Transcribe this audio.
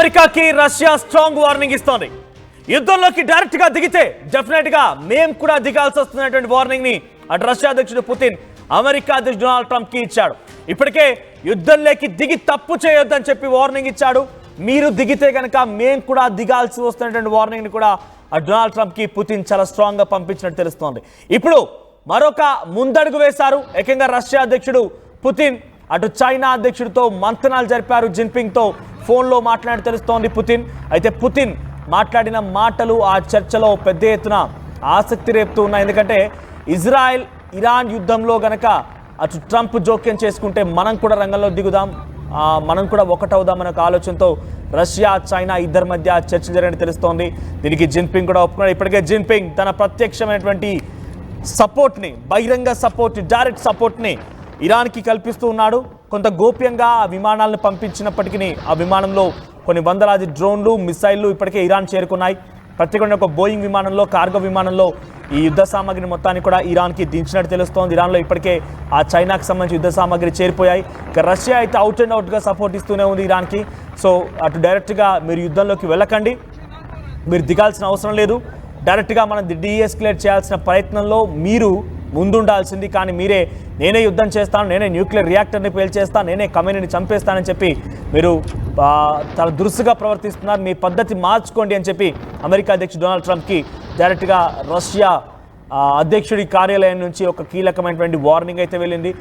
అమెరికాకి Russia strong warning ఇస్తోంది. యుద్ధంలోకి direct గా దిగితే డెఫినెట్ గా మేము కూడా దిగాల్సి వస్తున్నటువంటి వార్నింగ్ ని అటు రష్యా అధ్యక్షుడు పుతిన్ అమెరికా అధ్యక్షుడు డొనాల్డ్ ట్రంప్ కి ఇచ్చాడు. ఇప్పటికే యుద్ధంలోకి దిగి తప్పు చేయొద్దని చెప్పి వార్నింగ్ ఇచ్చాడు. మీరు దిగితే కనుక మేము కూడా దిగాల్సి వస్తున్నటువంటి వార్నింగ్ ని కూడా డొనాల్డ్ ట్రంప్ కి పుతిన్ చాలా స్ట్రాంగ్ గా పంపించినట్టు తెలుస్తోంది. ఇప్పుడు మరొక ముందడుగు వేశారు. ఏకంగా రష్యా అధ్యక్షుడు పుతిన్ అటు చైనా అధ్యక్షుడితో మంతనాలు జరిపారు. జిన్పింగ్ తో ఫోన్లో మాట్లాడి తెలుస్తోంది పుతిన్. అయితే పుతిన్ మాట్లాడిన మాటలు ఆ చర్చలో పెద్ద ఎత్తున ఆసక్తి రేపుతూ ఉన్నాయి. ఎందుకంటే ఇజ్రాయెల్ ఇరాన్ యుద్ధంలో గనక అటు ట్రంప్ జోక్యం చేసుకుంటే మనం కూడా రంగంలో దిగుదాం, మనం కూడా ఒకటవుదామనే ఒక ఆలోచనతో రష్యా చైనా ఇద్దరి మధ్య చర్చ జరిగినట్టు తెలుస్తోంది. దీనికి జిన్పింగ్ కూడా ఒప్పుకున్నాడు. ఇప్పటికే జిన్పింగ్ తన ప్రత్యక్షమైనటువంటి సపోర్ట్ని, బహిరంగ సపోర్ట్, డైరెక్ట్ సపోర్ట్ని ఇరాన్కి కల్పిస్తూ ఉన్నాడు. కొంత గోప్యంగా ఆ విమానాలను పంపించినప్పటికీ ఆ విమానంలో కొన్ని వందలాది డ్రోన్లు, మిసైళ్లు ఇప్పటికే ఇరాన్ చేరుకున్నాయి. ప్రత్యేకంగా ఒక బోయింగ్ విమానంలో, కార్గో విమానంలో ఈ యుద్ధ సామాగ్రిని మొత్తాన్ని కూడా ఇరాన్కి దించినట్టు తెలుస్తోంది. ఇరాన్లో ఇప్పటికే ఆ చైనాకి సంబంధించి యుద్ధ సామాగ్రి చేరిపోయాయి. ఇక రష్యా అయితే అవుట్ అండ్ అవుట్గా సపోర్ట్ ఇస్తూనే ఉంది ఇరాన్కి. సో అటు డైరెక్ట్గా మీరు యుద్ధంలోకి వెళ్ళకండి, మీరు దిగాల్సిన అవసరం లేదు, డైరెక్ట్గా మనం డీఎస్కలేట్ చేయాల్సిన ప్రయత్నంలో మీరు ముందుండాల్సింది, కానీ మీరే నేనే యుద్ధం చేస్తాను, నేనే న్యూక్లియర్ రియాక్టర్ని పేల్చేస్తాను, నేనే కమేనీని చంపేస్తానని చెప్పి మీరు చాలా దురుసుగా ప్రవర్తిస్తున్నారు, మీ పద్ధతి మార్చుకోండి అని చెప్పి అమెరికా అధ్యక్షుడు డొనాల్డ్ ట్రంప్కి డైరెక్ట్గా రష్యా అధ్యక్షుడి కార్యాలయం నుంచి ఒక కీలకమైనటువంటి వార్నింగ్ అయితే వెళ్ళింది.